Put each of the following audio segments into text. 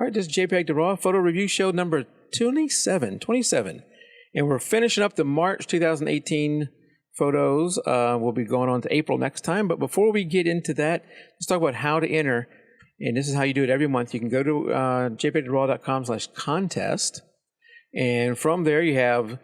All right, this is jpeg2RAW photo review show number 27. And we're finishing up the March 2018 photos. We'll be going on to April next time. But before we get into that, let's talk about how to enter. And this is how you do it every month. You can go to jpeg2RAW.com/contest. And from there you have,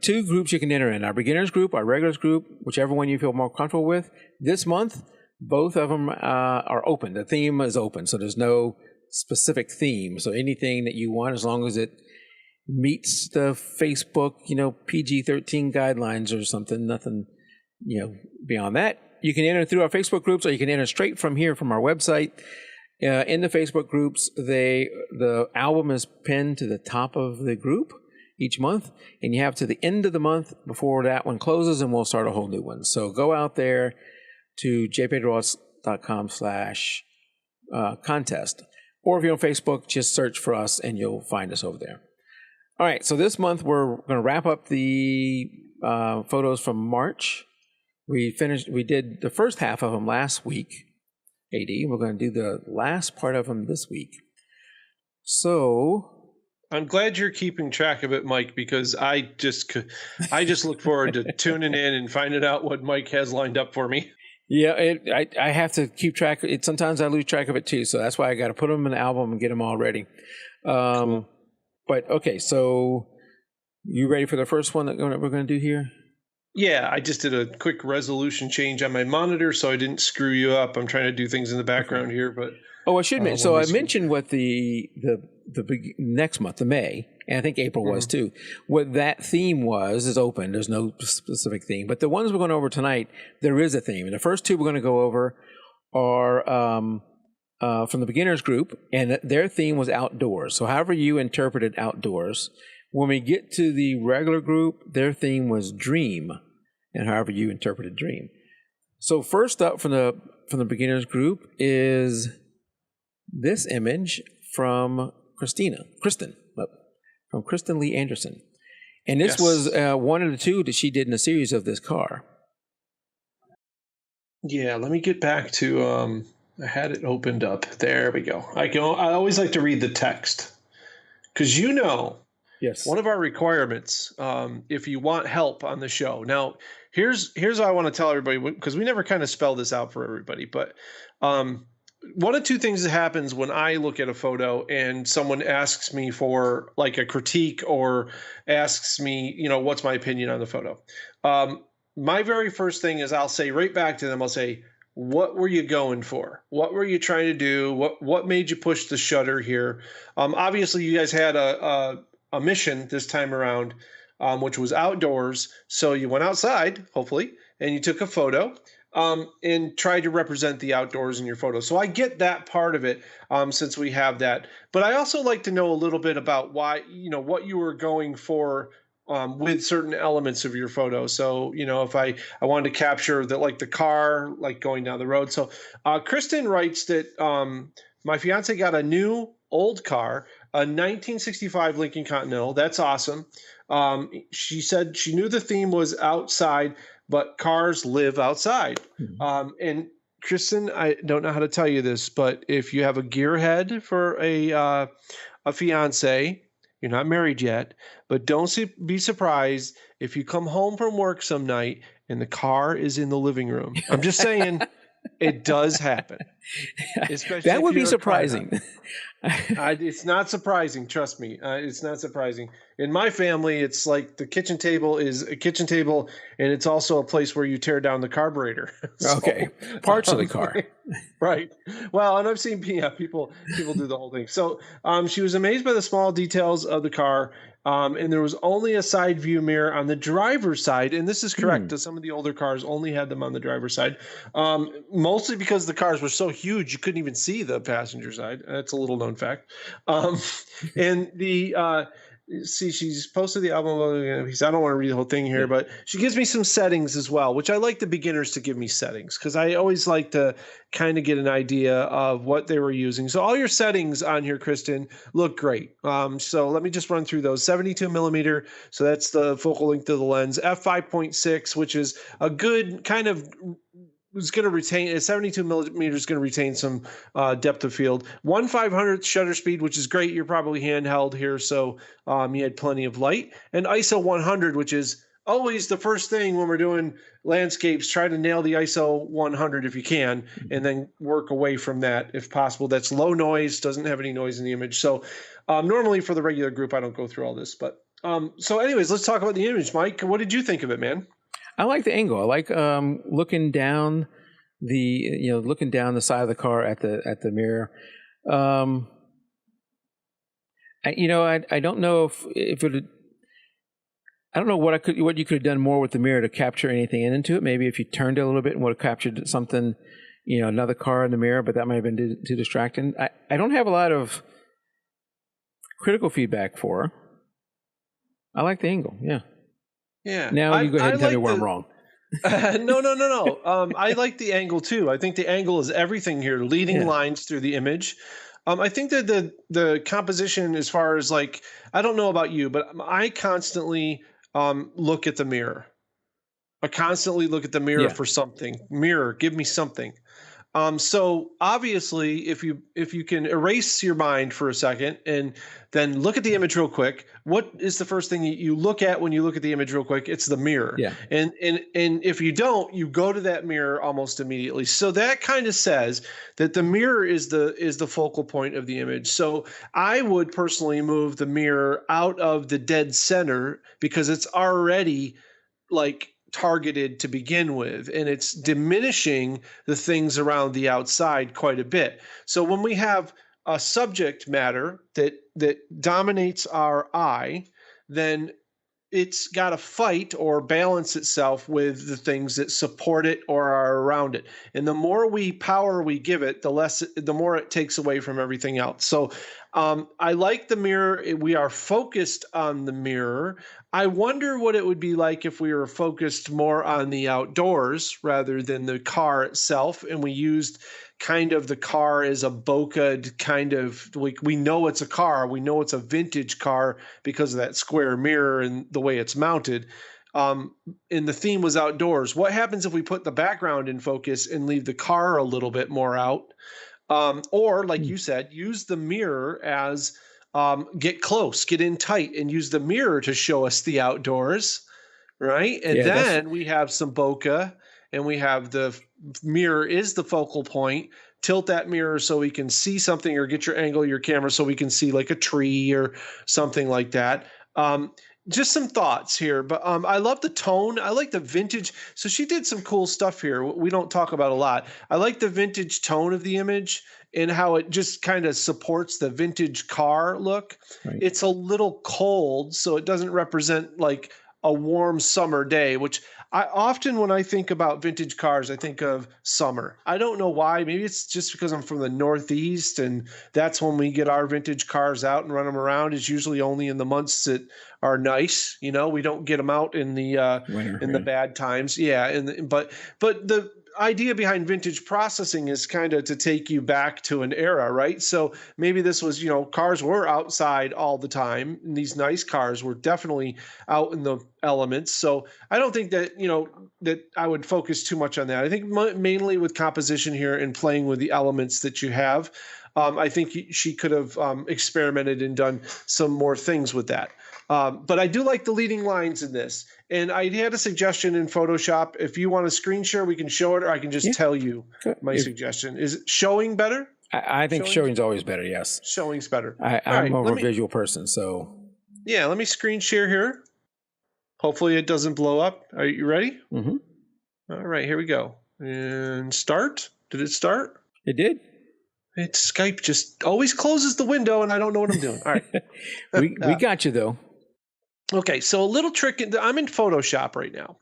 two groups you can enter in. Our beginners group, our regulars group, whichever one you feel more comfortable with. This month, both of them are open. The theme is open, so there's no specific theme. So anything that you want, as long as it meets the Facebook, PG-13 guidelines or something, nothing, beyond that. You can enter through our Facebook groups, or you can enter straight from here from our website. In the Facebook groups, the album is pinned to the top of the group each month, and you have to the end of the month before that one closes, and we'll start a whole new one. So go out there to jpeg2RAW.com/contest. Or if you're on Facebook, just search for us and you'll find us over there. All right, so this month we're going to wrap up the photos from March. We did the first half of them last week, AD. We're going to do the last part of them this week. So I'm glad you're keeping track of it, Mike, because I just look forward to tuning in and finding out what Mike has lined up for me. Yeah, I have to keep track of it. Sometimes I lose track of it too, so that's why I got to put them in the album and get them all ready. Cool. But okay, so you ready for the first one that we're going to do here? Yeah, I just did a quick resolution change on my monitor, so I didn't screw you up. I'm trying to do things in the background here, but I should mention. So I mentioned what the next month, the May, and I think April was too. What that theme was is open. There's no specific theme, but the ones we're going over tonight, there is a theme. And the first two we're going to go over are from the beginners group, and their theme was outdoors. So however you interpreted outdoors. When we get to the regular group, their theme was dream, and however you interpreted dream. So first up from the beginners group is this image from Kristen Lee Anderson. And this was one of the two that she did in a series of this car. Yeah, let me get back to, I had it opened up. There we go. I always like to read the text because yes, one of our requirements, if you want help on the show. Now, here's what I want to tell everybody, because we never kind of spell this out for everybody, but one of two things that happens when I look at a photo and someone asks me for like a critique or asks me, what's my opinion on the photo. My very first thing is I'll say right back to them, I'll say, what were you going for? What were you trying to do? What made you push the shutter here? Obviously, you guys had a mission this time around, which was outdoors. So you went outside, hopefully, and you took a photo and tried to represent the outdoors in your photo. So I get that part of it since we have that. But I also like to know a little bit about why, what you were going for with certain elements of your photo. So, if I wanted to capture the car, like going down the road. So Kristen writes that my fiance got a new old car, a 1965 Lincoln Continental. That's awesome. She said she knew the theme was outside, but cars live outside. Mm-hmm. And Kristen, I don't know how to tell you this, but if you have a gearhead for a fiance, you're not married yet, but don't be surprised if you come home from work some night and the car is in the living room. I'm just saying it does happen. That would be surprising. It's not surprising. Trust me. It's not surprising. In my family, it's like the kitchen table is a kitchen table, and it's also a place where you tear down the carburetor. Okay. Parts of the car. Right. Well, and I've seen people do the whole thing. So she was amazed by the small details of the car. And there was only a side view mirror on the driver's side. And this is correct. Some of the older cars only had them on the driver's side, mostly because the cars were so huge you couldn't even see the passenger side. That's a little known fact. And she's posted the album. I don't want to read the whole thing here, but she gives me some settings as well, which I like the beginners to give me settings because I always like to kind of get an idea of what they were using. So all your settings on here, Kristen, look great. So let me just run through those. 72 millimeter. So that's the focal length of the lens. F5.6, which is a good kind of is going to retain, 72 millimeters is going to retain some depth of field. 1/500th shutter speed, which is great. You're probably handheld here, so you had plenty of light. And ISO 100, which is always the first thing when we're doing landscapes. Try to nail the ISO 100 if you can, and then work away from that if possible. That's low noise, doesn't have any noise in the image. So normally for the regular group, I don't go through all this. But so anyways, let's talk about the image. Mike, what did you think of it, man? I like the angle. I like looking down the side of the car at the mirror. I don't know if it. I don't know what you could have done more with the mirror to capture anything into it. Maybe if you turned it a little bit and would have captured something, another car in the mirror, but that might have been too distracting. I don't have a lot of critical feedback for. I like the angle. Yeah. Yeah. Now you go ahead and tell me where I'm wrong. No. I like the angle too. I think the angle is everything here. Leading lines through the image. I think that the composition, as far as like, I don't know about you, but I constantly look at the mirror. I constantly look at the mirror for something. Mirror, give me something. So obviously, if you can erase your mind for a second and then look at the image real quick, what is the first thing you look at when you look at the image real quick? It's the mirror. Yeah. And if you don't, you go to that mirror almost immediately. So that kind of says that the mirror is the focal point of the image. So I would personally move the mirror out of the dead center because it's already like targeted to begin with, and it's diminishing the things around the outside quite a bit. So when we have a subject matter that dominates our eye, then it's got to fight or balance itself with the things that support it or are around it. And the more power we give it, the more it takes away from everything else. So I like the mirror. We are focused on the mirror. I wonder what it would be like if we were focused more on the outdoors rather than the car itself, and we used kind of the car as a bokeh kind of, like, we know it's a car, we know it's a vintage car because of that square mirror and the way it's mounted. And the theme was outdoors. What happens if we put the background in focus and leave the car a little bit more out? Or like you said, use the mirror as get close, get in tight, and use the mirror to show us the outdoors, right? And then we have some bokeh, and we have the mirror is the focal point. Tilt that mirror so we can see something, or get your angle of your camera so we can see like a tree or something like that. Just some thoughts here, but I love the tone. I like the vintage. So she did some cool stuff here. We don't talk about a lot. I like the vintage tone of the image and how it just kind of supports the vintage car look. Right. It's a little cold, so it doesn't represent like a warm summer day, which I often, when I think about vintage cars, I think of summer. I don't know why. Maybe it's just because I'm from the Northeast, and that's when we get our vintage cars out and run them around. It's usually only in the months that are nice. We don't get them out in the winter, in the bad times. Yeah, but the idea behind vintage processing is kind of to take you back to an era, right? So maybe this was, cars were outside all the time, and these nice cars were definitely out in the elements. So I don't think that, that I would focus too much on that. I think mainly with composition here and playing with the elements that you have, I think she could have experimented and done some more things with that. But I do like the leading lines in this. And I had a suggestion in Photoshop. If you want to screen share, we can show it, or I can just tell you my suggestion. Is it showing better? I think showing's always better, yes. Showing's better. I'm more of a visual person, so. Yeah, let me screen share here. Hopefully it doesn't blow up. Are you ready? Mm-hmm. All right, here we go. And start. Did it start? It did. Skype just always closes the window, and I don't know what I'm doing. All right. we got you, though. Okay, so a little trick. I'm in Photoshop right now.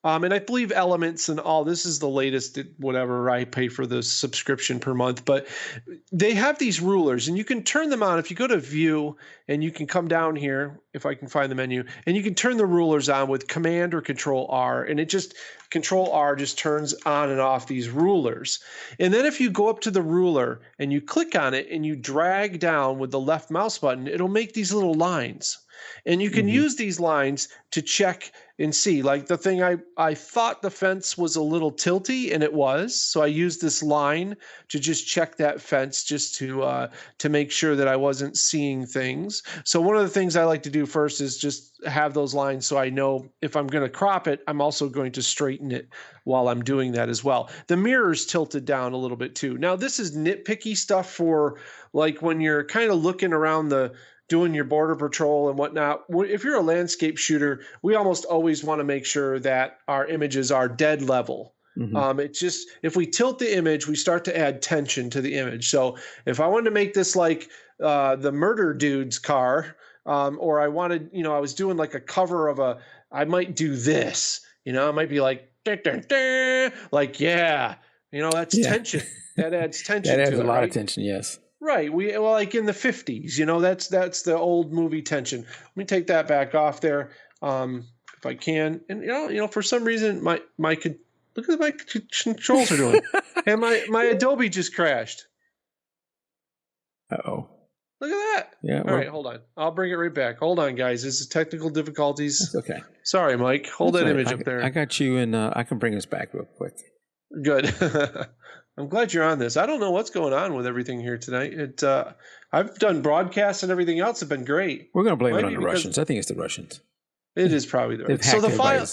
And I believe Elements and all, this is the latest, whatever, I pay for the subscription per month. But they have these rulers, and you can turn them on. If you go to View, and you can come down here, if I can find the menu, and you can turn the rulers on with Command or Control R, and Control R just turns on and off these rulers. And then if you go up to the ruler and you click on it and you drag down with the left mouse button, it'll make these little lines. And you can use these lines to check and see. Like the thing I thought the fence was a little tilty, and it was. So I used this line to just check that fence, just to make sure that I wasn't seeing things. So one of the things I like to do first is just have those lines so I know if I'm going to crop it, I'm also going to straighten it while I'm doing that as well. The mirror's tilted down a little bit too. Now this is nitpicky stuff for like when you're kind of looking around doing your border patrol and whatnot. If you're a landscape shooter, we almost always want to make sure that our images are dead level. It's just, if we tilt the image, we start to add tension to the image. So if I wanted to make this like the murder dude's car, or I wanted, I was doing like a cover of I might do this, it might be like, like, yeah, that's tension. That adds tension. That adds to a lot of tension. Yes. Right. Well, like in the 50s, that's the old movie tension. Let me take that back off there, if I can. And for some reason, my look at my controls are doing, and my Adobe just crashed. Uh-oh. Look at that. Yeah. All right, hold on. I'll bring it right back. Hold on, guys. This is technical difficulties. That's okay. Sorry, Mike. Hold that image up there. I got you, and I can bring us back real quick. Good. I'm glad you're on this. I don't know what's going on with everything here tonight. I've done broadcasts and everything else have been great. We're going to blame it on the Russians. I think it's the Russians. It is probably the Russians. So the file,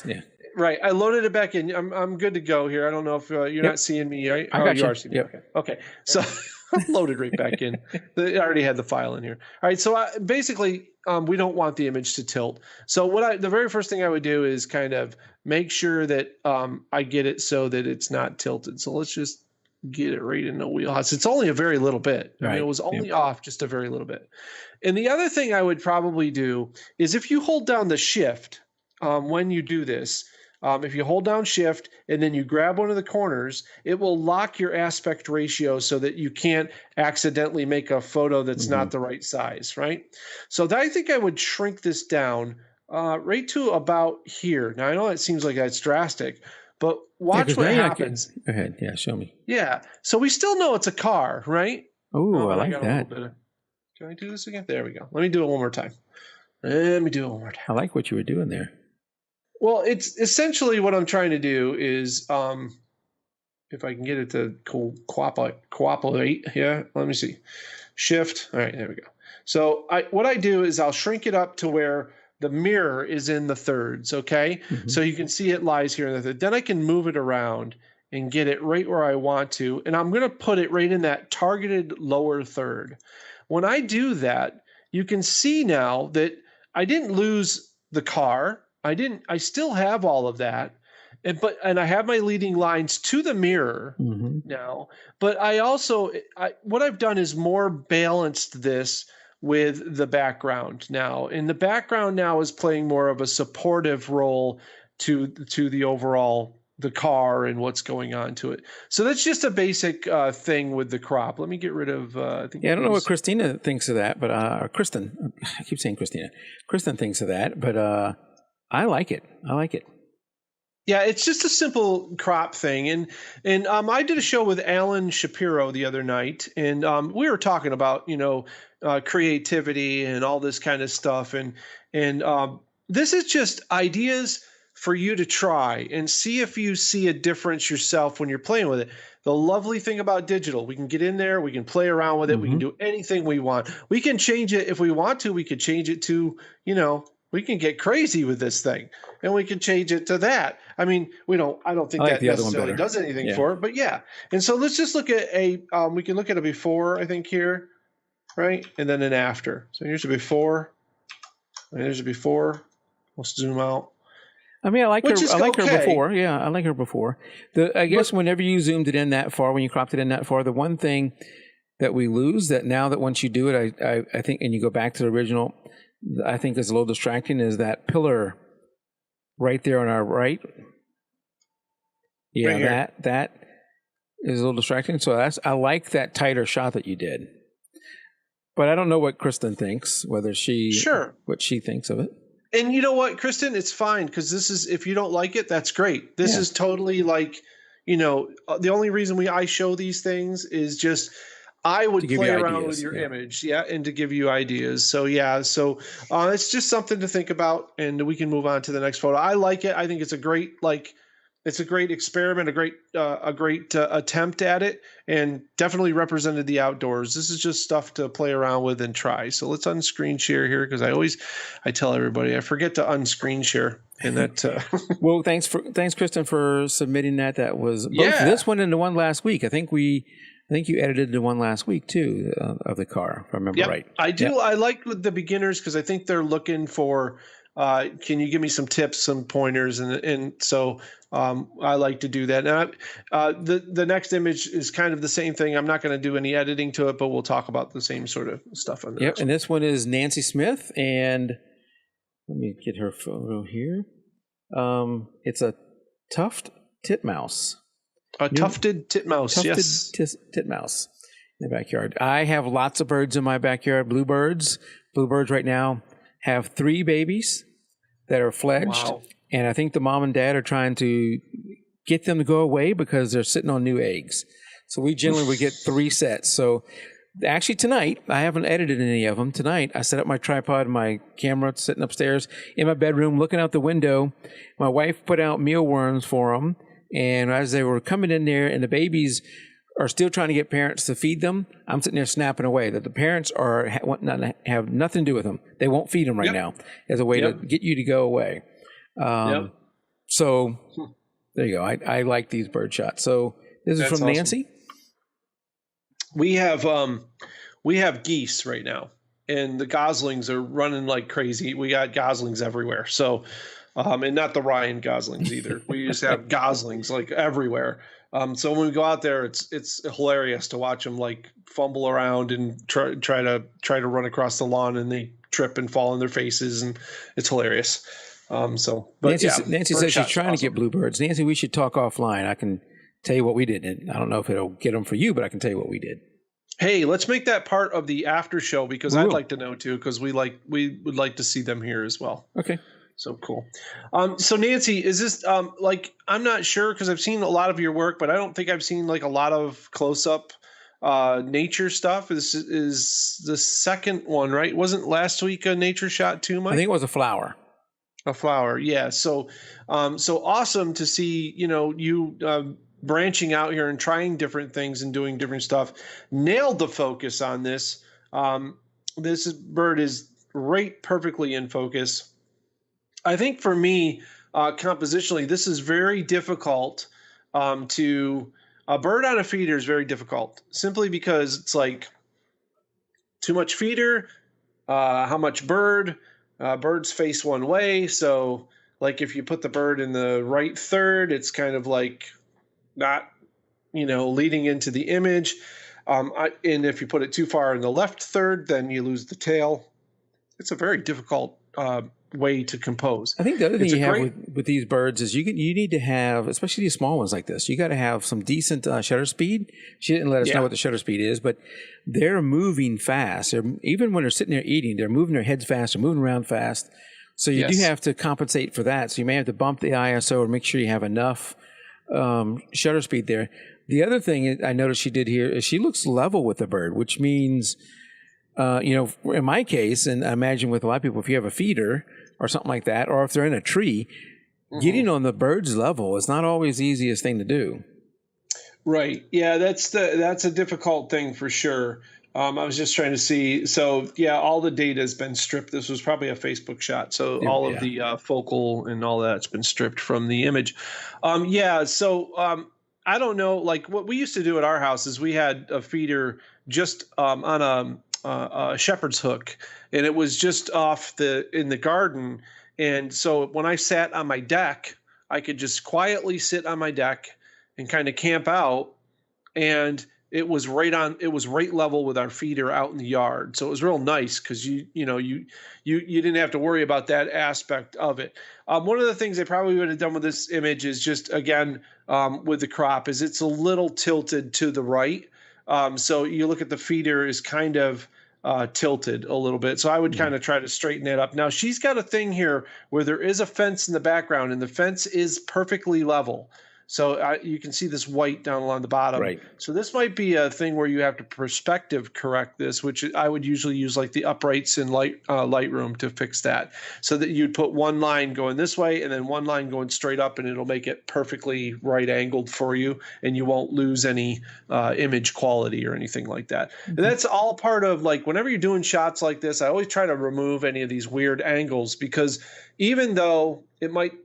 right? I loaded it back in. I'm good to go here. I don't know if you're not seeing me. Right? I got you. Are seeing me. Okay. So I'm loaded right back in. I already had the file in here. All right. So basically, we don't want the image to tilt. So the very first thing I would do is kind of make sure that I get it so that it's not tilted. So let's just get it right in the wheelhouse. It's only a very little bit. Right. I mean, it was only off just a very little bit. And the other thing I would probably do is if you hold down the shift when you do this, if you hold down shift and then you grab one of the corners, it will lock your aspect ratio so that you can't accidentally make a photo that's not the right size, right? So I think I would shrink this down right to about here. Now, I know it seems like that's drastic, but watch what happens. Go ahead. Yeah, show me. Yeah. So we still know it's a car, right? Oh, I like that. Can I do this again? There we go. Let me do it one more time. I like what you were doing there. Well, it's essentially what I'm trying to do is, if I can get it to cooperate here, let me see. Shift. All right, there we go. So what I do is I'll shrink it up to where the mirror is in the thirds, okay? So you can see it lies here in the third. Then I can move it around and get it right where I want to, and I'm going to put it right in that targeted lower third. When I do that, you can see now that I didn't lose the car. I still have all of that. And I have my leading lines to the mirror now, but what I've done is more balanced this with the background now. And the background now is playing more of a supportive role to the overall, the car and what's going on to it. So that's just a basic thing with the crop. Let me get rid of, I don't know what Christina thinks of that, but Kristen, I keep saying Christina. Kristen thinks of that, but I like it. Yeah, it's just a simple crop thing. And I did a show with Alan Shapiro the other night, and we were talking about, creativity and all this kind of stuff. And this is just ideas for you to try and see if you see a difference yourself when you're playing with it. The lovely thing about digital, we can get in there, we can play around with it, we can do anything we want. We can change it if we want to. We could change it to, we can get crazy with this thing, and we can change it to that. I mean, I don't think that necessarily does anything for it, but yeah. And so let's just look at we can look at a before, I think, here, right? And then an after. So here's a before, and there's a before. Let's zoom out. I mean, I like her before. Yeah, I like her before. I guess whenever you zoomed it in that far, when you cropped it in that far, the one thing that we lose, that now that once you do it, I think, and you go back to the original, I think is a little distracting, is that pillar right there on our right. Yeah, right that is a little distracting. So I like that tighter shot that you did. But I don't know what Kristen thinks, what she thinks of it. And you know what, Kristen, it's fine, because this is, if you don't like it, that's great. This is totally like, the only reason I show these things is just, I would give play you around ideas. with your Yeah. image, yeah, and to give you ideas. So yeah, so it's just something to think about, and we can move on to the next photo. I like it. I think it's a great it's a great experiment, a great attempt at it, and definitely represented the outdoors. This is just stuff to play around with and try. So let's unscreen share here because I tell everybody I forget to unscreen share, and that. Well, thanks, Kristen, for submitting that. That was both Yeah. this one and the one last week. I think you edited the one last week too of the car, if I remember right. I do. Yep. I like with the beginners because I think they're looking for. Can you give me some tips, some pointers, and so I like to do that. Now, the next image is kind of the same thing. I'm not going to do any editing to it, but we'll talk about the same sort of stuff on the next one. And this one is Nancy Smith, and let me get her photo here. It's a tuft titmouse. A tufted titmouse, yes. Titmouse in the backyard. I have lots of birds in my backyard. Bluebirds. Bluebirds right now have 3 babies that are fledged. Wow. And I think the mom and dad are trying to get them to go away because they're sitting on new eggs. So we generally would get 3 sets. So actually tonight, I haven't edited any of them. Tonight, I set up my tripod and my camera sitting upstairs in my bedroom, looking out the window. My wife put out mealworms for them. And as they were coming in there and the babies are still trying to get parents to feed them, I'm sitting there snapping away that the parents have nothing to do with them. They won't feed them right now as a way to get you to go away. So there you go. I like these bird shots. So this is from awesome. Nancy. We have geese right now, and the goslings are running like crazy. We got goslings everywhere. So, and not the Ryan goslings either. We just have goslings like everywhere. So when we go out there, it's hilarious to watch them like fumble around and try to run across the lawn, and they trip and fall on their faces, and it's hilarious. Nancy says she's trying to get bluebirds. Nancy, we should talk offline. I can tell you what we did. And I don't know if it'll get them for you, but I can tell you what we did. Hey, let's make that part of the after show because I'd like to know too, because we would like to see them here as well. Okay. So cool. So Nancy, is this I'm not sure because I've seen a lot of your work, but I don't think I've seen like a lot of close-up nature stuff. This is the second one, right? Wasn't last week a nature shot too, Mike? I think it was a flower. A flower, yeah. So awesome to see, you branching out here and trying different things and doing different stuff. Nailed the focus on this. This bird is right perfectly in focus. I think for me, compositionally, this is very difficult a bird on a feeder is very difficult simply because it's like too much feeder, how much bird, birds face one way. So like if you put the bird in the right third, it's kind of like not, leading into the image. And if you put it too far in the left third, then you lose the tail. It's a very difficult way to compose. I think the other thing you have with these birds is you need to have, especially these small ones like this, you got to have some decent shutter speed. She didn't let us know what the shutter speed is, but they're moving fast. Even when they're sitting there eating, they're moving their heads fast, they're moving around fast. So you do have to compensate for that. So you may have to bump the ISO or make sure you have enough shutter speed there. The other thing I noticed she did here is she looks level with the bird, which means, in my case, and I imagine with a lot of people, if you have a feeder or something like that, or if they're in a tree, getting on the bird's level is not always the easiest thing to do. Right. Yeah, that's a difficult thing for sure. I was just trying to see. So, all the data has been stripped. This was probably a Facebook shot. So all of the focal and all that's been stripped from the image. So I don't know. Like what we used to do at our house is we had a feeder just on a shepherd's hook, and it was just in the garden. And so when I sat on my deck, I could just quietly sit on my deck and kind of camp out, and it was right level with our feeder out in the yard. So it was real nice because you didn't have to worry about that aspect of it. One of the things I probably would have done with this image is just again with the crop is it's a little tilted to the right. So you look at the feeder is kind of tilted a little bit. So I would kind of try to straighten that up. Now she's got a thing here where there is a fence in the background and the fence is perfectly level. So you can see this white down along the bottom. Right. So this might be a thing where you have to perspective correct this, which I would usually use like the uprights in Lightroom to fix that. So that you'd put one line going this way and then one line going straight up, and it'll make it perfectly right angled for you, and you won't lose any image quality or anything like that. And that's all part of, like, whenever you're doing shots like this, I always try to remove any of these weird angles, because even though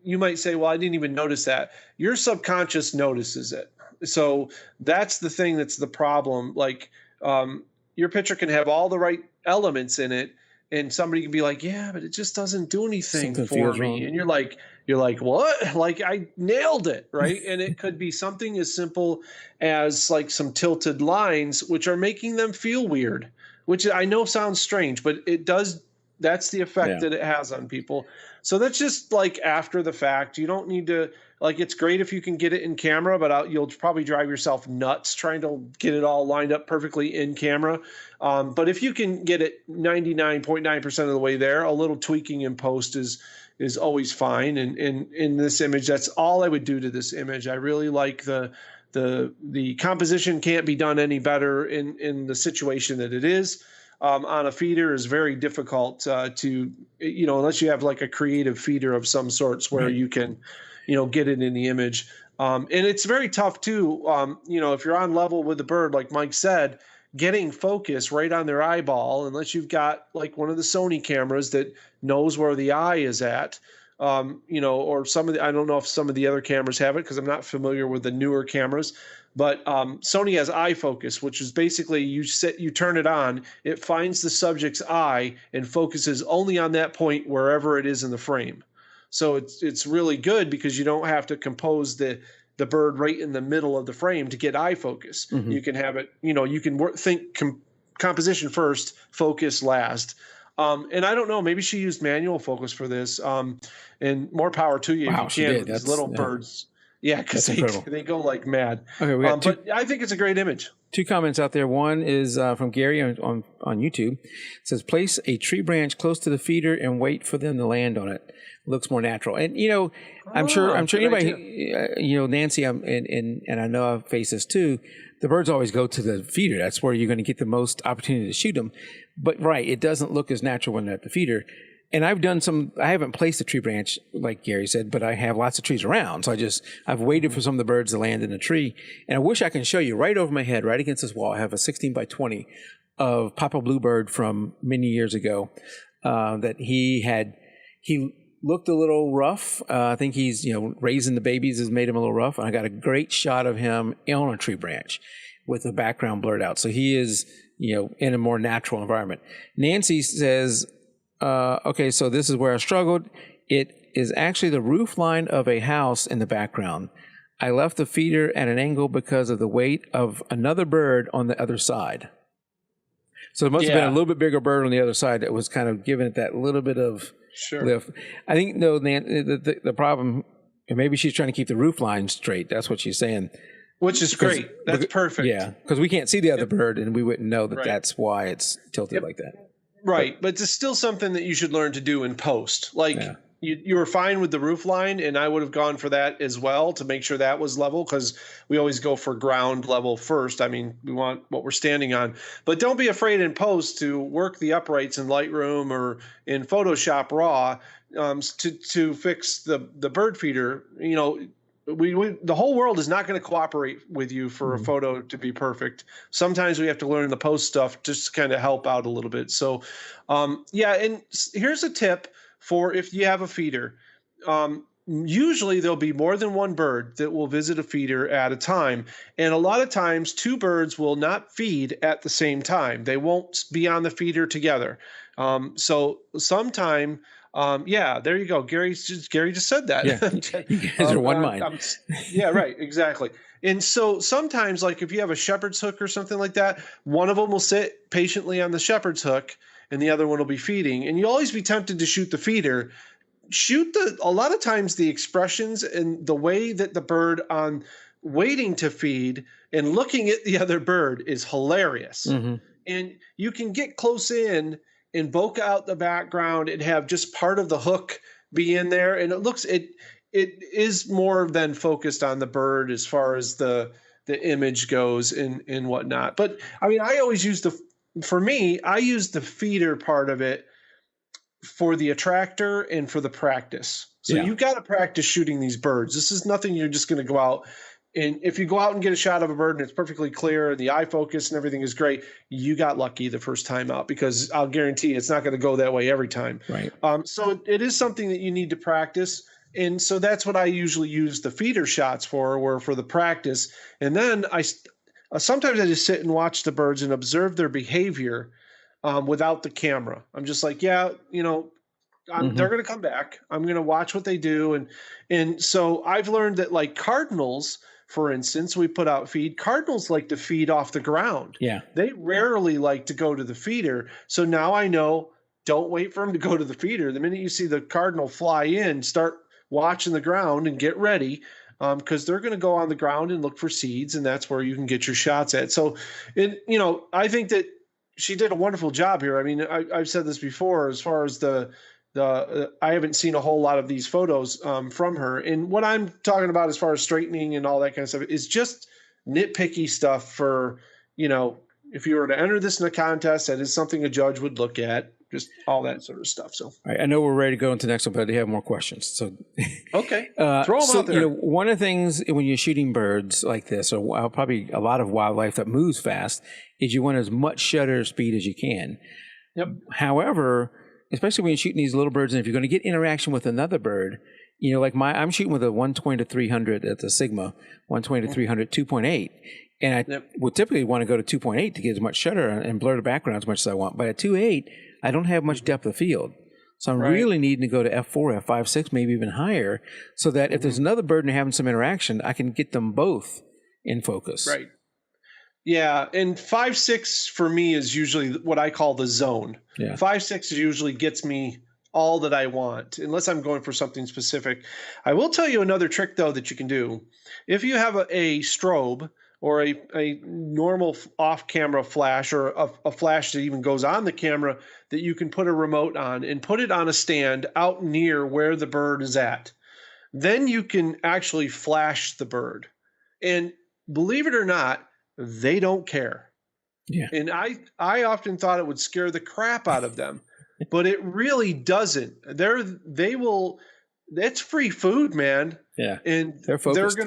you might say, well, I didn't even notice that, your subconscious notices it. So that's the thing that's the problem. Like, your picture can have all the right elements in it, and somebody can be like, yeah, but it just doesn't do anything for me. Wrong. And you're like, what? Like, I nailed it, right? And it could be something as simple as like some tilted lines, which are making them feel weird, which I know sounds strange, but it does. That's the effect that it has on people. So that's just like after the fact. You don't need to, like, it's great if you can get it in camera, but you'll probably drive yourself nuts trying to get it all lined up perfectly in camera. But if you can get it 99.9% of the way there, a little tweaking in post is always fine. And in this image, that's all I would do to this image. I really like the composition can't be done any better in the situation that it is. On a feeder is very difficult to, unless you have like a creative feeder of some sorts where you can, get it in the image. And it's very tough too. If you're on level with the bird, like Mike said, getting focus right on their eyeball, unless you've got like one of the Sony cameras that knows where the eye is at, or I don't know if some of the other cameras have it, because I'm not familiar with the newer cameras. But Sony has eye focus, which is basically you turn it on, it finds the subject's eye and focuses only on that point wherever it is in the frame. So it's really good because you don't have to compose the bird right in the middle of the frame to get eye focus. Mm-hmm. You can have it, you can think composition first, focus last. And I don't know, maybe she used manual focus for this. And more power to you if you can. These little birds. Yeah, because they go like mad. Okay, but I think it's a great image. 2 comments out there. One is from Gary on YouTube. It says, place a tree branch close to the feeder and wait for them to land on it. Looks more natural. And, I'm sure anybody, Nancy, and I know I've faced this too, the birds always go to the feeder. That's where you're going to get the most opportunity to shoot them. But, right, it doesn't look as natural when they're at the feeder. And I haven't placed a tree branch like Gary said, but I have lots of trees around. So I've waited for some of the birds to land in a tree. And I wish I can show you right over my head, right against this wall. I have a 16 by 20 of Papa Bluebird from many years ago that he looked a little rough. I think he's, raising the babies has made him a little rough. And I got a great shot of him on a tree branch with the background blurred out. So he is, in a more natural environment. Nancy says, okay, so this is where I struggled. It is actually the roof line of a house in the background. I left the feeder at an angle because of the weight of another bird on the other side. So it must have been a little bit bigger bird on the other side that was kind of giving it that little bit of lift. I think, the problem, and maybe she's trying to keep the roof line straight. That's what she's saying. Which is great. That's perfect. Yeah, because we can't see the other bird, and we wouldn't know that that's why it's tilted like that. Right, but it's still something that you should learn to do in post. Like, you were fine with the roof line, and I would have gone for that as well to make sure that was level, because we always go for ground level first. I mean, we want what we're standing on. But don't be afraid in post to work the uprights in Lightroom or in Photoshop RAW to fix the bird feeder. The whole world is not going to cooperate with you for a photo to be perfect. Sometimes we have to learn the post stuff just to kind of help out a little bit. So, and here's a tip for if you have a feeder. Usually there'll be more than one bird that will visit a feeder at a time. And a lot of times 2 birds will not feed at the same time. They won't be on the feeder together. So sometime... there you go. Gary just said that. Yeah. You guys are one mind. Yeah, right. Exactly. And so sometimes, like if you have a shepherd's hook or something like that, one of them will sit patiently on the shepherd's hook and the other one will be feeding. And you'll always be tempted to shoot the feeder. A lot of times the expressions and the way that the bird on waiting to feed and looking at the other bird is hilarious. Mm-hmm. And you can get close in and bokeh out the background and have just part of the hook be in there. And it it is more than focused on the bird as far as the image goes and whatnot. But I mean, I always use for me, I use the feeder part of it for the attractor and for the practice. So you got to practice shooting these birds. This is nothing you're just going to go out. And if you go out and get a shot of a bird and it's perfectly clear, the eye focus and everything is great, you got lucky the first time out, because I'll guarantee it's not going to go that way every time. Right. So it is something that you need to practice. And so that's what I usually use the feeder shots for the practice. And then sometimes I just sit and watch the birds and observe their behavior without the camera. I'm just like, they're going to come back. I'm going to watch what they do. And so I've learned that, like cardinals, for instance, we put out feed. Cardinals like to feed off the ground. Yeah. They rarely like to go to the feeder. So now I know, don't wait for them to go to the feeder. The minute you see the cardinal fly in, start watching the ground and get ready, because they're going to go on the ground and look for seeds, and that's where you can get your shots at. So, I think that she did a wonderful job here. I mean, I've said this before, as far as I haven't seen a whole lot of these photos from her. And what I'm talking about as far as straightening and all that kind of stuff is just nitpicky stuff for, if you were to enter this in a contest, that is something a judge would look at, just all that sort of stuff. So all right, I know we're ready to go into the next one, but I have more questions. So okay, throw them out there. One of the things when you're shooting birds like this, or probably a lot of wildlife that moves fast, is you want as much shutter speed as you can. Yep. However, especially when you're shooting these little birds, and if you're going to get interaction with another bird, like I'm shooting with a 120 to 300 at the Sigma, 120 to 300, 2.8. And I would typically want to go to 2.8 to get as much shutter and blur the background as much as I want. But at 2.8, I don't have much depth of field. So I'm really needing to go to f4, f5, 6, maybe even higher, so that if there's another bird and having some interaction, I can get them both in focus. Right. Yeah, and 5.6 for me is usually what I call the zone. Yeah. 5.6 usually gets me all that I want, unless I'm going for something specific. I will tell you another trick, though, that you can do. If you have a strobe or a normal off-camera flash, or a flash that even goes on the camera that you can put a remote on and put it on a stand out near where the bird is at, then you can actually flash the bird. And believe it or not, they don't care. Yeah. And I often thought it would scare the crap out of them, but it really doesn't. It's free food, man. Yeah. And they're focused.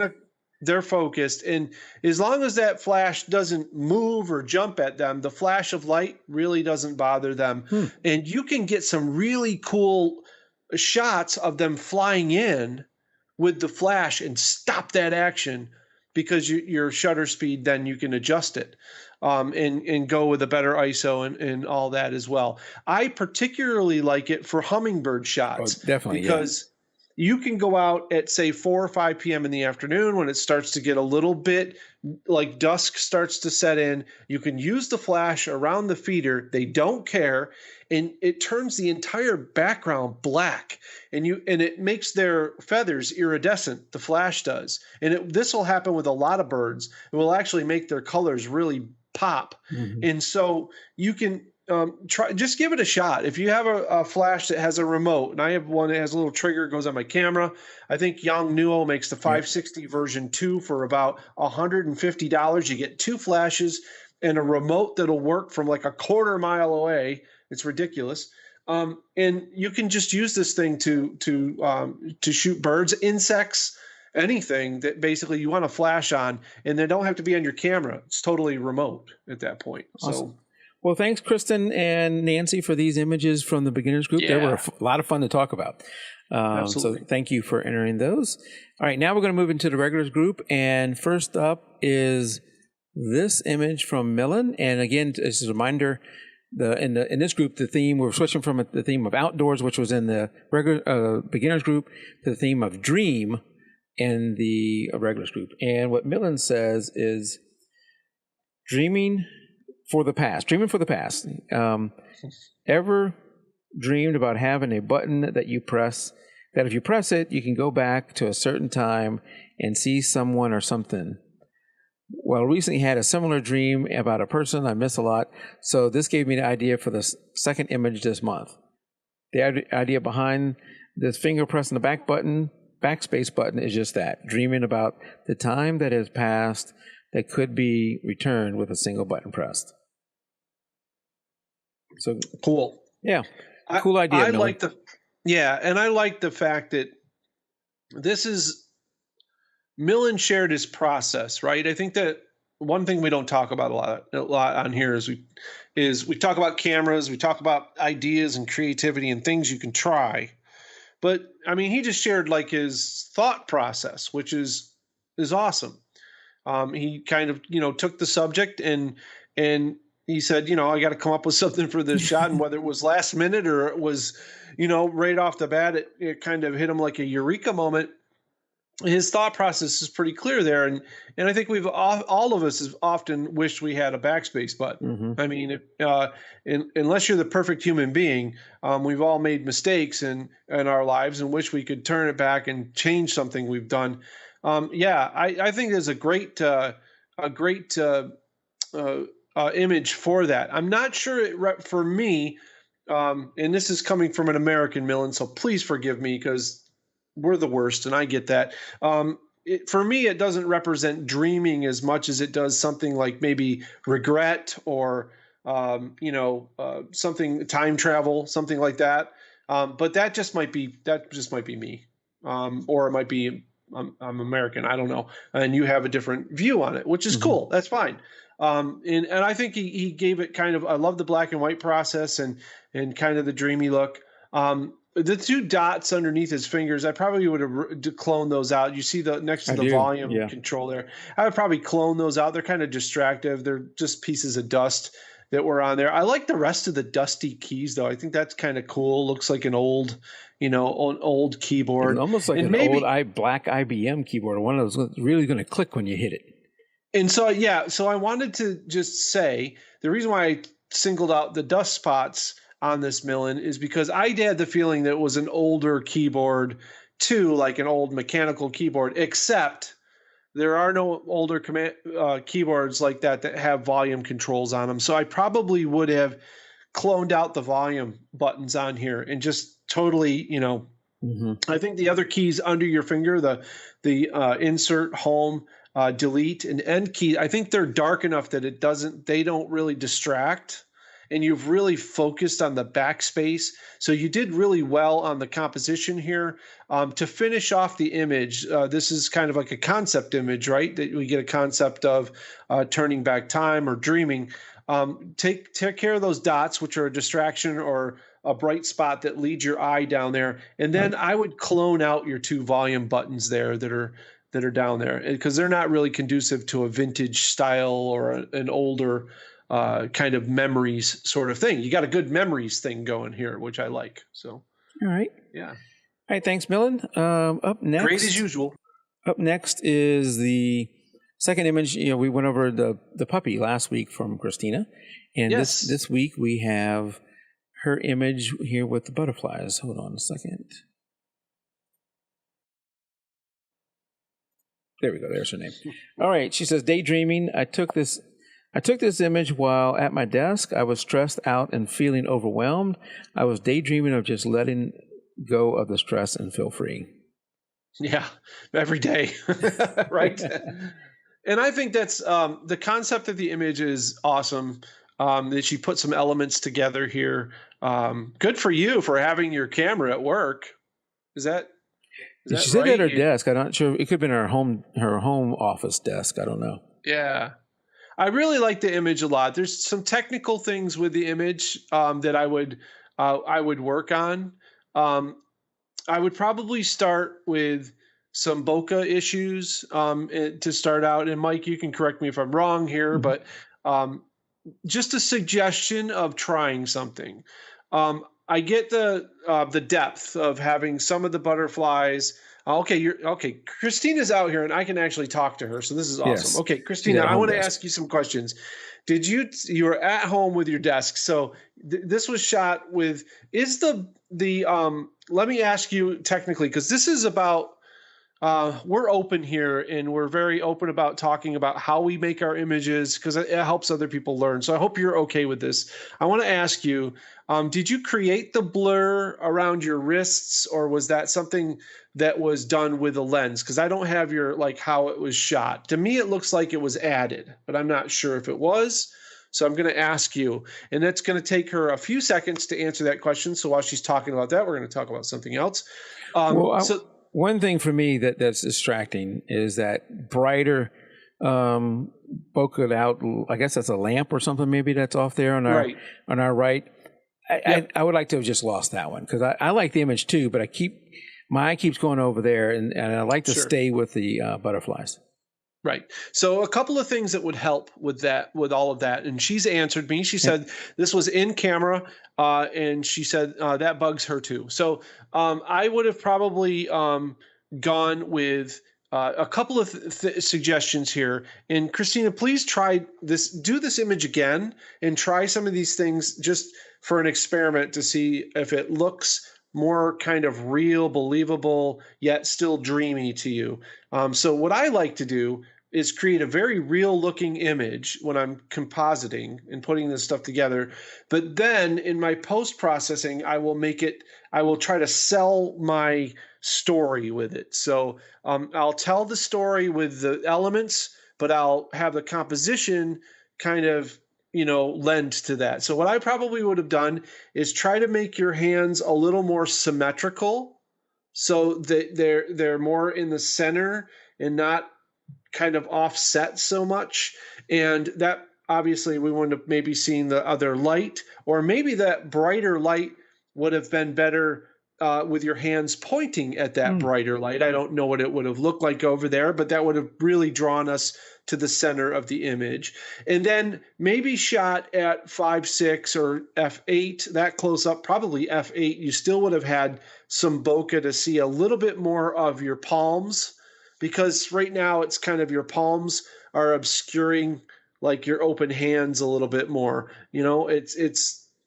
They're focused. And as long as that flash doesn't move or jump at them, the flash of light really doesn't bother them. And you can get some really cool shots of them flying in with the flash and stop that action, because your shutter speed, then you can adjust it and go with a better ISO and all that as well. I particularly like it for hummingbird shots. Oh, definitely, because you can go out at, say, 4 or 5 p.m. in the afternoon when it starts to get a little bit like dusk starts to set in. You can use the flash around the feeder. They don't care. And it turns the entire background black, and it makes their feathers iridescent. The flash does. And this will happen with a lot of birds. It will actually make their colors really pop. And so you can just give it a shot. If you have a flash that has a remote, and I have one that has a little trigger, goes on my camera. I think Yongnuo makes the 560 version 2 for about $150. You get 2 flashes and a remote that'll work from like a quarter mile away. It's ridiculous. And you can just use this thing to shoot birds, insects, anything that basically you want to flash on, and they don't have to be on your camera. It's totally remote at that point. Awesome. So, well, thanks, Kristen and Nancy, for these images from the beginners group. Yeah. They were a lot of fun to talk about. Absolutely. So thank you for entering those. All right, now we're going to move into the regulars group. And first up is this image from Millen. And again, as a reminder, in this group, the theme, we're switching from the theme of outdoors, which was in the regular beginners group, to the theme of dream in the regulars group. And what Millen says is dreaming for the past. Ever dreamed about having a button that you press, that if you press it, you can go back to a certain time and see someone or something? Well, recently had a similar dream about a person I miss a lot, so this gave me the idea for the second image this month. The idea behind this finger pressing the back button backspace button is just that, dreaming about the time that has passed that could be returned with a single button pressed. So cool. Yeah, cool idea. I like and I like the fact that this is Millen shared his process, right? I think that one thing we don't talk about a lot on here is we talk about cameras, we talk about ideas and creativity and things you can try. But I mean, he just shared like his thought process, which is awesome. He kind of, took the subject and he said, I got to come up with something for this shot. And whether it was last minute or it was, right off the bat, it kind of hit him like a eureka moment. His thought process is pretty clear there. And I think all of us have often wished we had a backspace button. I mean, unless you're the perfect human being, we've all made mistakes in our lives and wish we could turn it back and change something we've done. I think there's a great image for that. I'm not sure for me, and this is coming from an American, Millen, so please forgive me because we're the worst, and I get that. For me, it doesn't represent dreaming as much as it does something like maybe regret or, something, time travel, something like that. But that just might be me, or it might be I'm American. I don't know, and you have a different view on it, which is cool. That's fine. And I think he gave it kind of. I love the black and white process and kind of the dreamy look. The two dots underneath his fingers, I probably would have cloned those out. You see the next to the volume control there. I would probably clone those out. They're kind of distractive. They're just pieces of dust that were on there. I like the rest of the dusty keys, though. I think that's kind of cool. Looks like an old, an old keyboard. It's almost like old black IBM keyboard. One of those that's really going to click when you hit it. And so, so I wanted to just say the reason why I singled out the dust spots on this Millen is because I had the feeling that it was an older keyboard too, like an old mechanical keyboard, except there are no older keyboards like that have volume controls on them. So I probably would have cloned out the volume buttons on here and just totally, I think the other keys under your finger, the insert, home, delete, and end key, I think they're dark enough that they don't really distract. And you've really focused on the backspace. So you did really well on the composition here. To finish off the image, this is kind of like a concept image, right? That we get a concept of turning back time or dreaming. Take care of those dots, which are a distraction or a bright spot that leads your eye down there. And then I would clone out your two volume buttons there that are down there because they're not really conducive to a vintage style or an older kind of memories sort of thing. You got a good memories thing going here, which I like. So, all right. Yeah. All right. Thanks, Millen. Up next. Great as usual. Up next is the second image. We went over the puppy last week from Christina. And this week we have her image here with the butterflies. Hold on a second. There we go. There's her name. All right. She says, daydreaming. I took this image while at my desk. I was stressed out and feeling overwhelmed. I was daydreaming of just letting go of the stress and feel free. Yeah, every day, right? And I think that's the concept of the image is awesome. That she put some elements together here. Good for you for having your camera at work. Is that she said at her desk. I'm not sure. It could have been her home office desk. I don't know. Yeah. I really like the image a lot. There's some technical things with the image that I would work on. I would probably start with some bokeh issues to start out. And Mike, you can correct me if I'm wrong here, but just a suggestion of trying something. I get the depth of having some of the butterflies. Okay. Christina's out here and I can actually talk to her. So this is awesome. Yes. Okay. Christina, I want to ask you some questions. You were at home with your desk. So this was shot with, let me ask you technically, cause this is about we're open here, and we're very open about talking about how we make our images because it helps other people learn. So I hope you're okay with this. I want to ask you, did you create the blur around your wrists, or was that something that was done with a lens? Because I don't have your like how it was shot. To me, it looks like it was added, but I'm not sure if it was. So I'm going to ask you, and it's going to take her a few seconds to answer that question. So while she's talking about that, we're going to talk about something else. So one thing for me that's distracting is that brighter bokeh out. I guess that's a lamp or something. Maybe that's off there on our right. I would like to have just lost that one because I like the image too, but my eye keeps going over there, and I like to stay with the butterflies. Right. So a couple of things that would help with that, with all of that. And she's answered me. She said this was in camera, and she said that bugs her too. So I would have probably gone with a couple of suggestions here. And Christina, please try this. Do this image again and try some of these things just for an experiment to see if it looks more kind of real, believable, yet still dreamy to you. So what I like to do is create a very real looking image when I'm compositing and putting this stuff together. But then in my post processing, I will try to sell my story with it. So I'll tell the story with the elements, but I'll have the composition kind of, lend to that. So what I probably would have done is try to make your hands a little more symmetrical so that they're more in the center and not kind of offset so much. And that obviously we wouldn't have maybe seen the other light, or maybe that brighter light would have been better with your hands pointing at that brighter light. I don't know what it would have looked like over there, but that would have really drawn us to the center of the image. And then maybe shot at 5.6 or f8, that close up, probably f8, you still would have had some bokeh to see a little bit more of your palms, because right now it's kind of your palms are obscuring like your open hands a little bit more.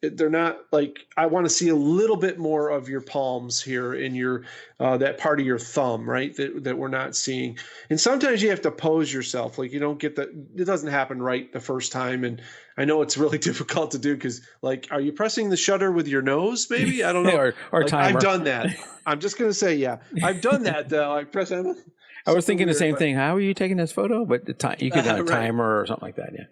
They're not like, I want to see a little bit more of your palms here in your that part of your thumb, right? That we're not seeing. And sometimes you have to pose yourself, like you don't get it doesn't happen right the first time. And I know it's really difficult to do because, like, are you pressing the shutter with your nose? Maybe, I don't know. or timer. I've done that. I'm just gonna say, yeah, I've done that though. I press. I was thinking the same thing. How are you taking this photo? But you could have a timer or something like that. Yeah.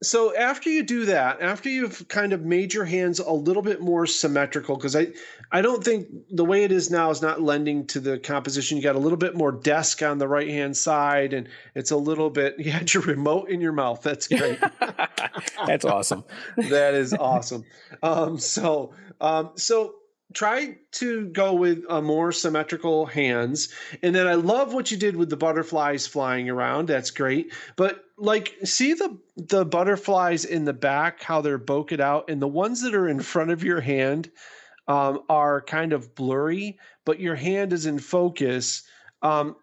So after you do that, after you've kind of made your hands a little bit more symmetrical, because I don't think the way it is now is not lending to the composition. You got a little bit more desk on the right-hand side, and it's a little bit, you had your remote in your mouth. That's great. That's awesome. That is awesome. So try to go with more symmetrical hands. And then I love what you did with the butterflies flying around. That's great. But like, see the butterflies in the back, how they're bokeh out, and the ones that are in front of your hand are kind of blurry, but your hand is in focus. I'm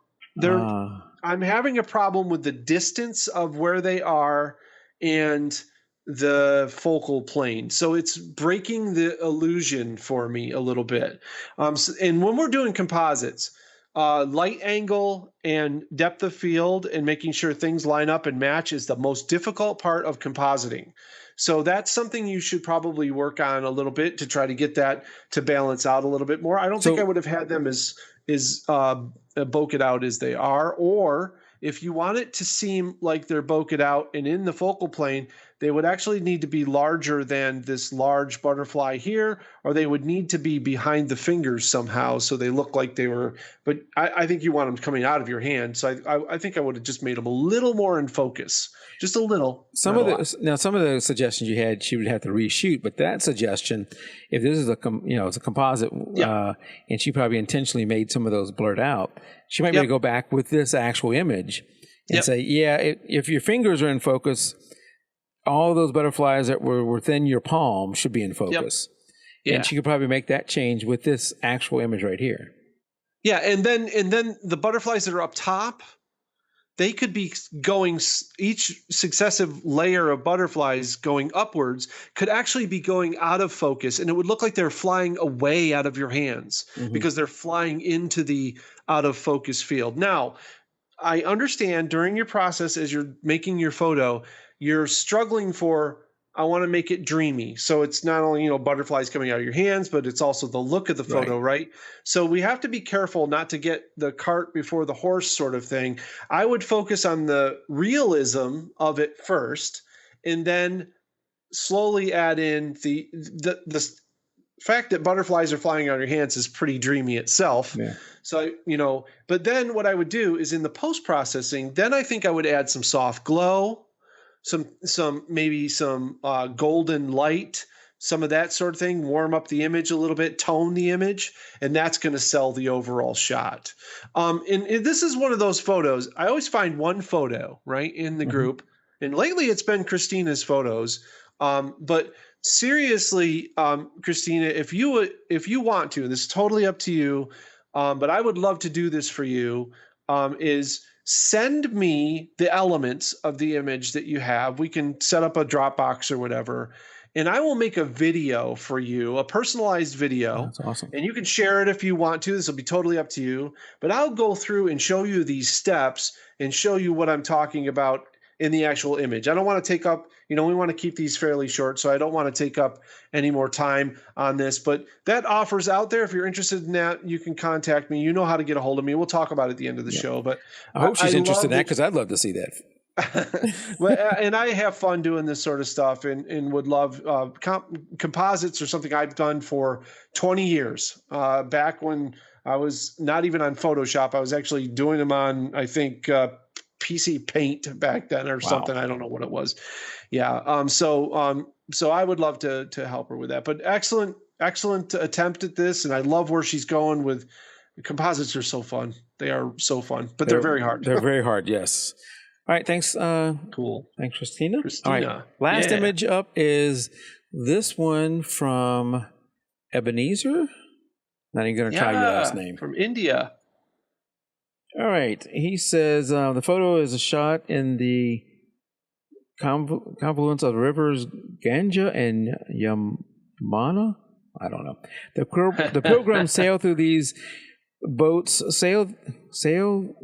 having a problem with the distance of where they are and the focal plane. So it's breaking the illusion for me a little bit. And when we're doing composites, light angle and depth of field and making sure things line up and match is the most difficult part of compositing. So that's something you should probably work on a little bit to try to get that to balance out a little bit more. I don't think I would have had them as bokeh out as they are, or if you want it to seem like they're bokeh out and in the focal plane, they would actually need to be larger than this large butterfly here, or they would need to be behind the fingers somehow so they look like they were, but I think you want them coming out of your hand. So I think I would have just made them a little more in focus, just a little. Some of the suggestions you had, she would have to reshoot, but that suggestion, if this is it's a composite, and she probably intentionally made some of those blurred out, she might be able to go back with this actual image and say, if your fingers are in focus, all of those butterflies that were within your palm should be in focus. And she could probably make that change with this actual image right here. Yeah, and then the butterflies that are up top, they could be going, each successive layer of butterflies going upwards could actually be going out of focus, and it would look like they're flying away out of your hands because they're flying into the out of focus field. Now, I understand during your process as you're making your photo, you're struggling for, I want to make it dreamy. So it's not only, you know, butterflies coming out of your hands, but it's also the look of the photo, right? So we have to be careful not to get the cart before the horse sort of thing. I would focus on the realism of it first, and then slowly add in the fact that butterflies are flying out of your hands is pretty dreamy itself. Yeah. So, you know, but then what I would do is in the post-processing, then I think I would add some soft glow, maybe some golden light, some of that sort of thing, warm up the image a little bit, tone the image, and that's going to sell the overall shot. And this is one of those photos. I always find one photo, right, in the group, and lately it's been Christina's photos. But seriously, Christina, if you want to, this is totally up to you, but I would love to do this for you, is send me the elements of the image that you have. We can set up a Dropbox or whatever, and I will make a video for you, a personalized video. That's awesome. And you can share it if you want to. This will be totally up to you. But I'll go through and show you these steps and show you what I'm talking about in the actual image. I don't want to take up, you know, we want to keep these fairly short, so I don't want to take up any more time on this. But that offer's out there. If you're interested in that, you can contact me. You know how to get a hold of me. We'll talk about it at the end of the show. But I hope she's interested in that, because I'd love to see that. And I have fun doing this sort of stuff, and would love composites are something I've done for 20 years. Back when I was not even on Photoshop, I was actually doing them on, I think, PC Paint back then or something. I don't know what it was. Yeah. So I would love to help her with that. But excellent attempt at this, and I love where she's going with composites. Are so fun. They are so fun, but they're very hard. They're very hard. Yes. All right. Thanks. Cool. Thanks, Christina. Christina. All right. Last image up is this one from Ebenezer. Not even going to try your last name. From India. All right. He says the photo is a shot in the confluence of the rivers Ganga and Yamuna. I don't know. The pilgrims sail through these boats. Sail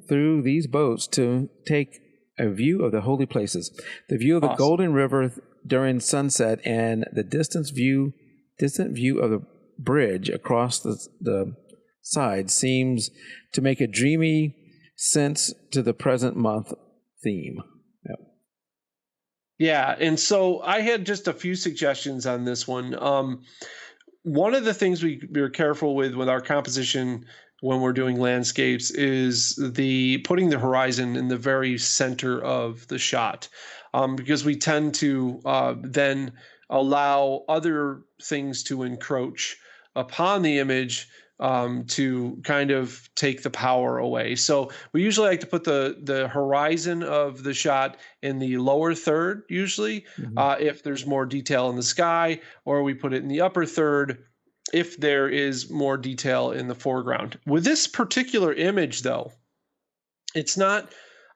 through these boats to take a view of the holy places. The view of the Golden River during sunset, and the distant view of the bridge across the side seems to make a dreamy sense to the present month theme. Yep. Yeah, and so I had just a few suggestions on this one. One of the things we're careful with our composition when we're doing landscapes is putting the horizon in the very center of the shot, because we tend to then allow other things to encroach upon the image to kind of take the power away. So we usually like to put the horizon of the shot in the lower third, usually, if there's more detail in the sky, or we put it in the upper third if there is more detail in the foreground. With this particular image, though, it's not,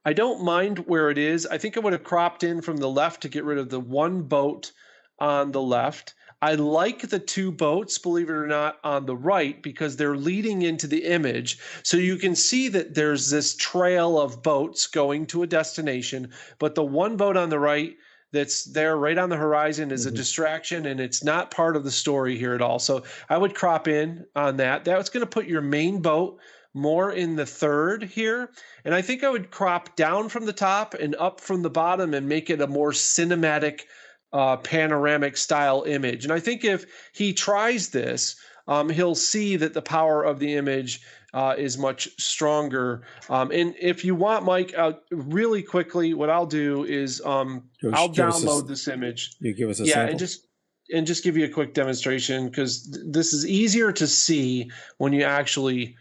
I don't mind where it is. I think I would have cropped in from the left to get rid of the one boat on the left. I like the two boats, believe it or not, on the right, because they're leading into the image. So you can see that there's this trail of boats going to a destination, but the one boat on the right that's there right on the horizon is a distraction, and it's not part of the story here at all. So I would crop in on that. That's going to put your main boat more in the third here. And I think I would crop down from the top and up from the bottom and make it a more cinematic panoramic style image. And I think if he tries this, he'll see that the power of the image is much stronger. And if you want, Mike, really quickly, what I'll do is I'll download this image. You give us a sample? and just give you a quick demonstration, because this is easier to see when you actually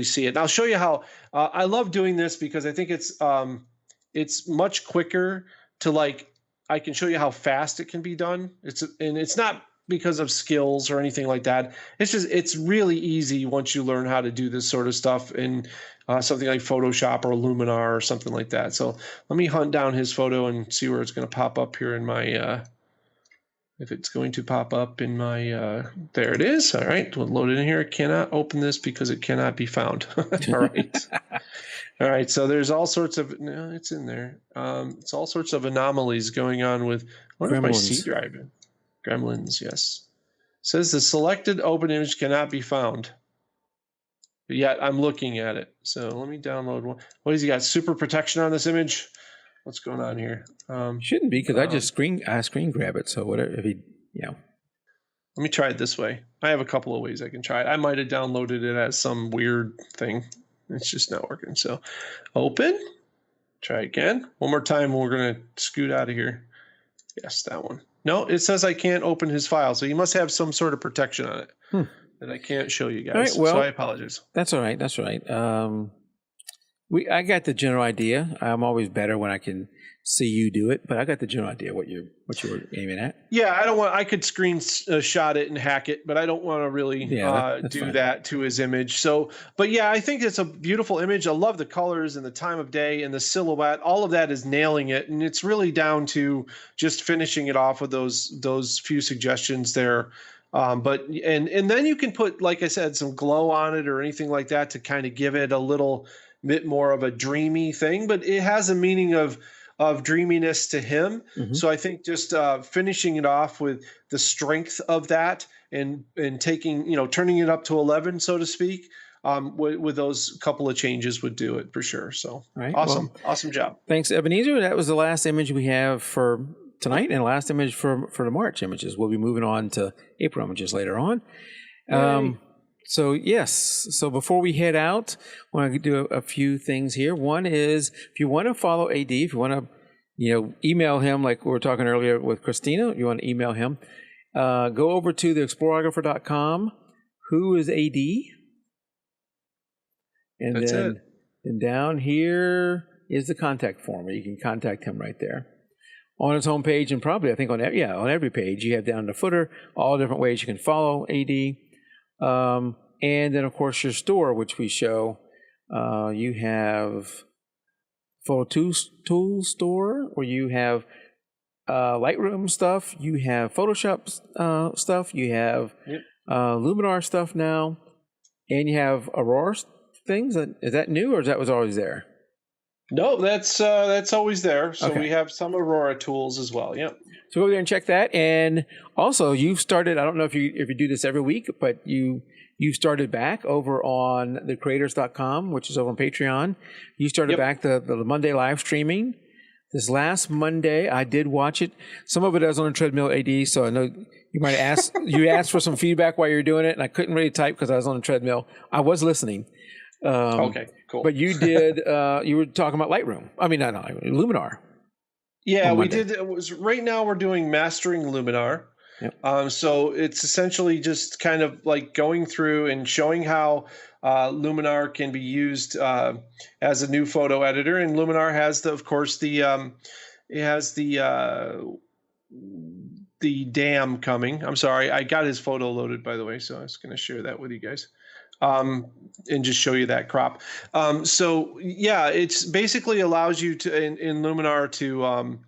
see it. And I'll show you how I love doing this, because I think it's much quicker to, like, I can show you how fast it can be done. It's not because of skills or anything like that. It's really easy once you learn how to do this sort of stuff in something like Photoshop or Luminar or something like that. So let me hunt down his photo and see where it's going to pop up here in my, if it's going to pop up in my, there it is. All right, we'll load it in here. Cannot open this because it cannot be found. All right. All right, so there's all sorts of, no, it's in there. It's all sorts of anomalies going on with, I wonder if my C drive, Gremlins, yes. Says the selected open image cannot be found. But yet I'm looking at it. So let me download one. What has he got? Super protection on this image? What's going on here? Shouldn't be, because I screen grab it. So whatever, if he, Let me try it this way. I have a couple of ways I can try it. I might have downloaded it as some weird thing. It's just not working. So open. Try again. One more time. We're going to scoot out of here. Yes, that one. No, it says I can't open his file. So you must have some sort of protection on it that I can't show you guys. All right, well, so I apologize. That's all right. That's all right. I got the general idea. I'm always better when I can see you do it, but I got the general idea what you were aiming at. Yeah, I could screenshot it and hack it, but I don't want to really do that to his image. So, but yeah, I think it's a beautiful image. I love the colors and the time of day and the silhouette. All of that is nailing it, and it's really down to just finishing it off with those few suggestions there. But then you can put, like I said, some glow on it or anything like that to kind of give it a little bit more of a dreamy thing. But it has a meaning of dreaminess to him. Mm-hmm. So I think just finishing it off with the strength of that and taking, turning it up to 11, so to speak, with those couple of changes would do it for sure. So right. Awesome. Well, awesome job. Thanks, Ebenezer. That was the last image we have for tonight and last image for the March images. We'll be moving on to April images later on. So yes, so before we head out, I want to do a few things here. One is, if you want to follow AD, if you want to, email him like we were talking earlier with Christina, if you want to email him, go over to theexplorographer.com. Who is AD? And That's then it. And down here is the contact form where you can contact him right there. On his homepage, and probably I think on every page, you have down in the footer all different ways you can follow AD. And then, of course, your store, which we show. You have Photo Tool store, where you have Lightroom stuff. You have Photoshop stuff. You have Luminar stuff now. And you have Aurora things. Is that new, or was always there? No, that's always there. So we have some Aurora tools as well. Yeah. So go there and check that. And also, you've started, I don't know if you do this every week, but you started back over on thecreators.com, which is over on Patreon. You started back the Monday live streaming. This last Monday, I did watch it. Some of it I was on a treadmill, AD, so I know you might ask, you asked for some feedback while you were doing it, and I couldn't really type because I was on a treadmill. I was listening. Okay, cool. But you did, you were talking about Lightroom. I mean, not Luminar. Yeah, we did. Right now we're doing mastering Luminar. Yep. So it's essentially just kind of like going through and showing how Luminar can be used as a new photo editor. And Luminar has the dam coming. I'm sorry, I got his photo loaded, by the way, so I was going to share that with you guys. And just show you that crop. So yeah, it's basically allows you to in Luminar to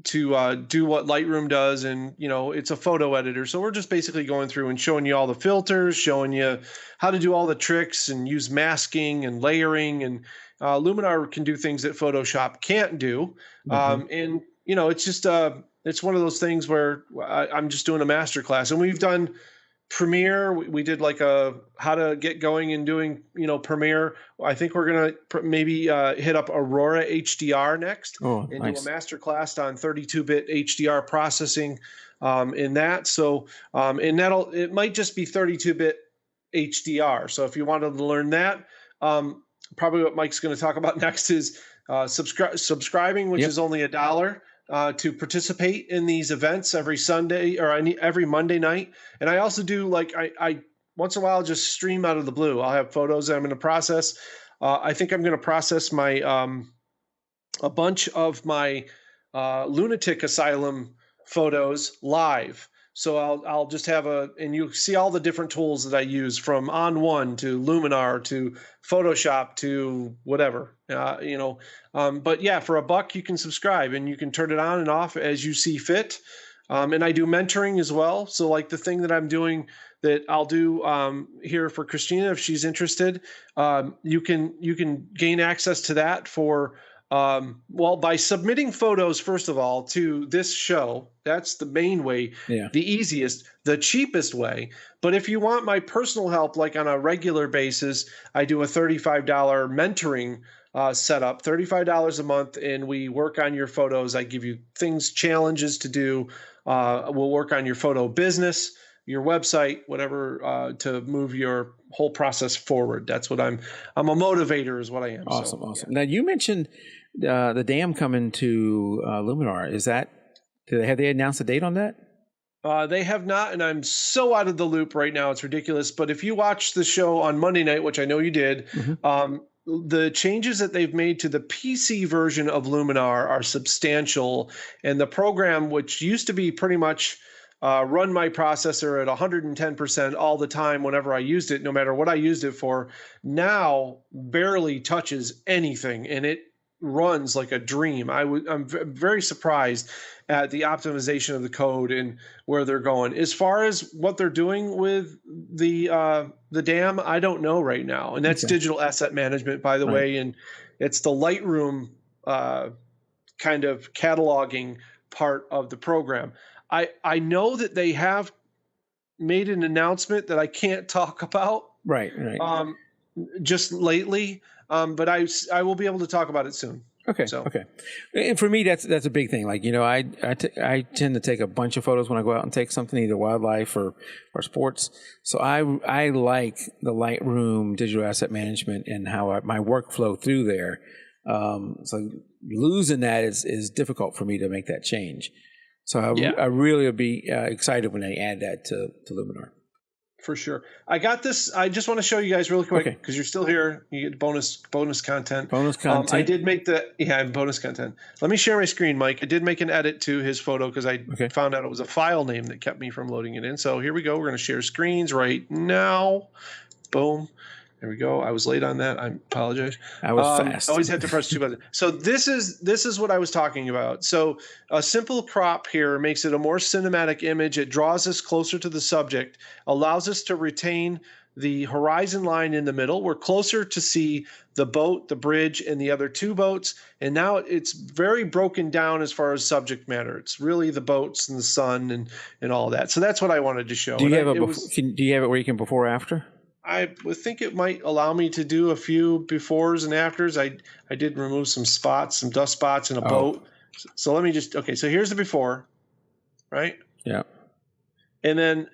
do what Lightroom does, and it's a photo editor. So we're just basically going through and showing you all the filters, showing you how to do all the tricks and use masking and layering. And Luminar can do things that Photoshop can't do. Mm-hmm. And it's just it's one of those things where I'm just doing a master class, and we've done Premiere. We did like a how to get going and doing Premiere. I think we're gonna maybe hit up Aurora HDR next and nice. Do a master class on 32-bit HDR processing in that. So and it might just be 32-bit HDR. So if you wanted to learn that, probably what Mike's going to talk about next is subscribing, which is only $1. To participate in these events every Sunday or every Monday night. And I also do I once in a while just stream out of the blue. I'll have photos that I'm going to process. I think I'm going to process my a bunch of my lunatic asylum photos live. So I'll just have and you see all the different tools that I use, from On1 to Luminar to Photoshop to whatever, but yeah, for $1 you can subscribe and you can turn it on and off as you see fit. And I do mentoring as well. So like the thing that I'm doing that I'll do here for Christina, if she's interested, you can gain access to that for by submitting photos, first of all, to this show. That's the main way, the easiest, the cheapest way. But if you want my personal help, like on a regular basis, I do a $35 mentoring setup, $35 a month, and we work on your photos. I give you challenges to do. We'll work on your photo business, your website, whatever, to move your whole process forward. That's what I'm a motivator is what I am. Awesome. So, Awesome. Now you mentioned the dam coming to Luminar. Have they announced a date on that? They have not, and I'm so out of the loop right now. It's ridiculous. But if you watch the show on Monday night, which I know you did, the changes that they've made to the PC version of Luminar are substantial. And the program, which used to be pretty much run my processor at 110% all the time whenever I used it, no matter what I used it for, now barely touches anything, and it runs like a dream. I'm very surprised at the optimization of the code and where they're going. As far as what they're doing with the dam, I don't know right now. And that's digital asset management, by the way, and it's the Lightroom kind of cataloging part of the program. I know that they have made an announcement that I can't talk about. Right. Just lately. But I will be able to talk about it soon. Okay. Okay. And for me, that's a big thing. Like, I tend to take a bunch of photos when I go out and take something, either wildlife or sports. So I like the Lightroom digital asset management and how my workflow through there. So losing that is difficult for me to make that change. So I really would be excited when they add that to Luminar. For sure. I got this. I just want to show you guys really quick because you're still here. You get bonus content. Bonus content. I did make bonus content. Let me share my screen, Mike. I did make an edit to his photo because I found out it was a file name that kept me from loading it in. So here we go. We're going to share screens right now. Boom. There we go. I was late on that. I apologize. I was fast. I always have to press 2 buttons. So this is what I was talking about. So a simple crop here makes it a more cinematic image. It draws us closer to the subject, allows us to retain the horizon line in the middle. We're closer to see the boat, the bridge, and the other 2 boats. And now it's very broken down as far as subject matter. It's really the boats and the sun and all that. So that's what I wanted to show. Do you have it where you can before or after? I would think it might allow me to do a few befores and afters. I did remove some spots, some dust spots in a boat. So let me so here's the before, right? Yeah. And then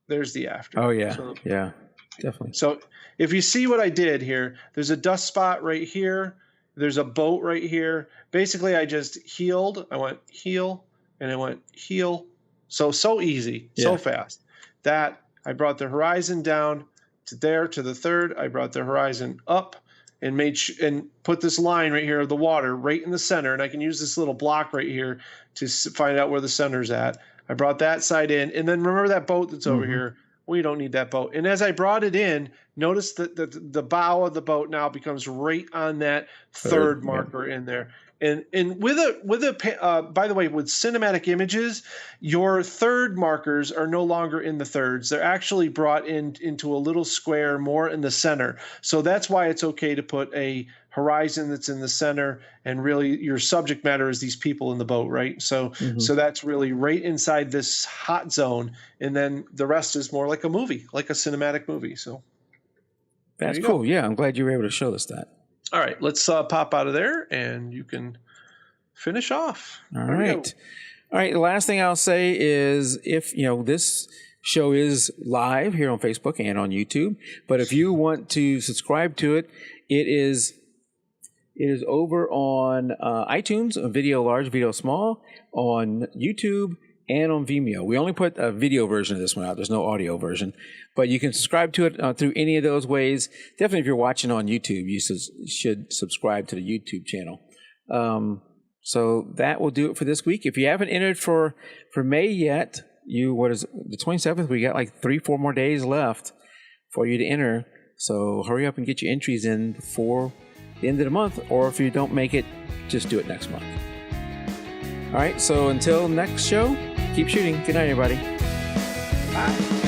there's the after. Oh, yeah. Yeah, definitely. So if you see what I did here, there's a dust spot right here. There's a boat right here. Basically, I just healed. I went heal, and I went heal. So easy, so fast. That I brought the horizon down to there to the third. I brought the horizon up and and put this line right here of the water right in the center. And I can use this little block right here to find out where the center's at. I brought that side in. And then remember that boat that's over here? We don't need that boat. And as I brought it in, notice that the bow of the boat now becomes right on that third marker in there. And by the way, with cinematic images, your third markers are no longer in the thirds. They're actually brought into a little square more in the center. So that's why it's okay to put a horizon that's in the center, and really your subject matter is these people in the boat, right? So that's really right inside this hot zone, and then the rest is more like a movie, like a cinematic movie. So that's cool. Go. Yeah, I'm glad you were able to show us that. All right, let's pop out of there, and you can finish off. All right. The last thing I'll say is, if this show is live here on Facebook and on YouTube, but if you want to subscribe to it, it is over on iTunes, video large, video small, on YouTube, and on Vimeo. We only put a video version of this one out. There's no audio version. But you can subscribe to it through any of those ways. Definitely, if you're watching on YouTube, you should subscribe to the YouTube channel. So that will do it for this week. If you haven't entered for May yet, what is it, the 27th? We got like 3-4 more days left for you to enter. So hurry up and get your entries in before the end of the month, or if you don't make it, just do it next month. All right, so until next show, keep shooting. Good night, everybody. Bye.